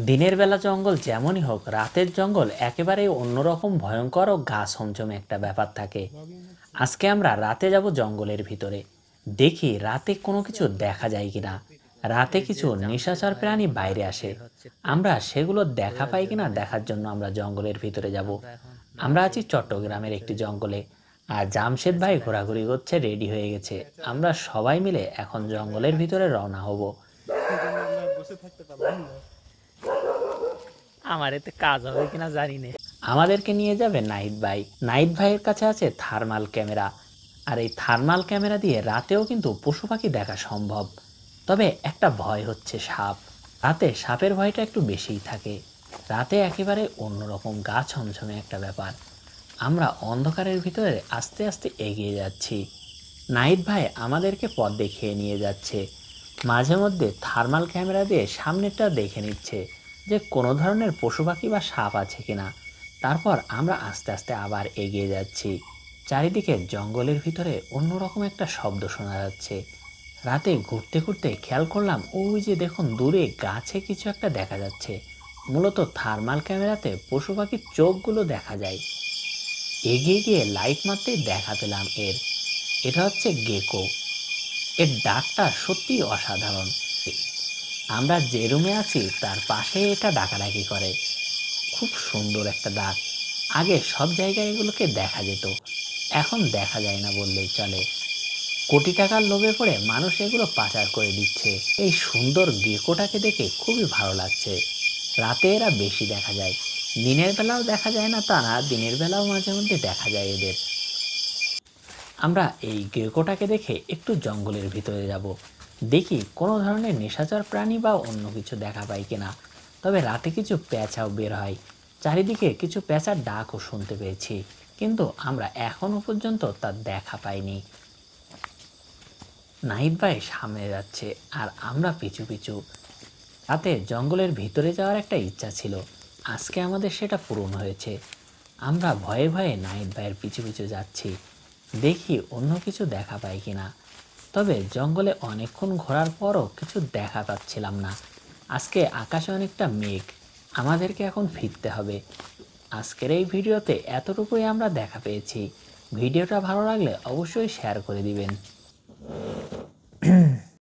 দিনের বেলা জঙ্গল যেমনই হোক, রাতের জঙ্গল একেবারেই অন্যরকম ভয়ঙ্কর ও গা ছমছমে একটা ব্যাপার থাকে। আজকে আমরা রাতে যাব জঙ্গলের ভিতরে। দেখি রাতে কোনো কিছু দেখা যায় কিনা। রাতে কিছু নিশাচর প্রাণী বাইরে আসে। আমরা সেগুলো দেখা পাই কিনা দেখার জন্য আমরা জঙ্গলের ভিতরে যাব। আমরা আছি চট্টগ্রামের একটি জঙ্গলে। আর জামশেদ ভাই ঘোরাঘুরি করছে, রেডি হয়ে গেছে। আমরা সবাই মিলে এখন জঙ্গলের ভিতরে রওনা হব। আমার এতে কাজ হবে কিনা জানি না। আমাদেরকে নিয়ে যাবে নাহিদ ভাই। নাহিদ ভাইয়ের কাছে আছে থার্মাল ক্যামেরা। আর এই থার্মাল ক্যামেরা দিয়ে রাতেও কিন্তু পশু পাখি দেখা সম্ভব। তবে একটা ভয় হচ্ছে সাপ। রাতে সাপের ভয়টা একটু বেশিই থাকে। রাতে একেবারে অন্যরকম গা ছমছমে একটা ব্যাপার। আমরা অন্ধকারের ভিতরে আস্তে আস্তে এগিয়ে যাচ্ছি। নাহিদ ভাই আমাদেরকে পথ দেখিয়ে নিয়ে যাচ্ছে। মাঝে মধ্যে থার্মাল ক্যামেরা দিয়ে সামনেরটা দেখে নিচ্ছে যে কোনো ধরনের পশু পাখি বা সাপ আছে কিনা। তারপর আমরা আস্তে আস্তে আবার এগিয়ে যাচ্ছি। চারিদিকে জঙ্গলের ভিতরে অন্যরকম একটা শব্দ শোনা যাচ্ছে। রাতে ঘুরতে ঘুরতে খেয়াল করলাম, ওই যে দেখুন দূরে গাছে কিছু একটা দেখা যাচ্ছে। মূলত থার্মাল ক্যামেরাতে পশু পাখির চোখগুলো দেখা যায়। এগিয়ে গিয়ে লাইট মারতেই দেখা পেলাম এটা হচ্ছে গেকো। এর ডাকটা সত্যিই অসাধারণ। আমরা যে রুমে আছি তার পাশে এটা ডাকাডাকি করে। খুব সুন্দর একটা ডাক। আগে সব জায়গায় এগুলোকে দেখা যেত, এখন দেখা যায় না বললেই চলে। কোটি টাকার লোভে পড়ে মানুষ এগুলো পাচার করে দিচ্ছে। এই সুন্দর গেকোটাকে দেখে খুবই ভালো লাগছে। রাতে এরা বেশি দেখা যায়, দিনের বেলাও দেখা যায় না তা না, দিনের বেলাও মাঝে মধ্যে দেখা যায় এদের। আমরা এই গেকোটাকে দেখে একটু জঙ্গলের ভিতরে যাব। দেখি কোনো ধরনের নিশাচর প্রাণী বা অন্য কিছু দেখা পাই কিনা। তবে রাতে কিছু পেঁচাও বের হয়। চারিদিকে কিছু পেঁচার ডাকও শুনতে পেয়েছি, কিন্তু আমরা এখনো পর্যন্ত তার দেখা পাইনি। নাহিদ ভাই সামনে যাচ্ছে আর আমরা পিছু পিছু। রাতে জঙ্গলের ভিতরে যাওয়ার একটা ইচ্ছা ছিল, আজকে আমাদের সেটা পূরণ হয়েছে। আমরা ভয়ে ভয়ে নাহিদ ভাইয়ের পিছু পিছু যাচ্ছি। দেখি অন্য কিছু দেখা পাই কিনা। তবে জঙ্গলে অনেকক্ষণ ঘোরার পরও কিছু দেখা পাচ্ছিলাম না। আজকে আকাশে অনেকটা মেঘ। আমাদেরকে এখন ফিরতে হবে। আজকের এই ভিডিওতে এতটুকুই আমরা দেখা পেয়েছি। ভিডিওটা ভালো লাগলে অবশ্যই শেয়ার করে দিবেন।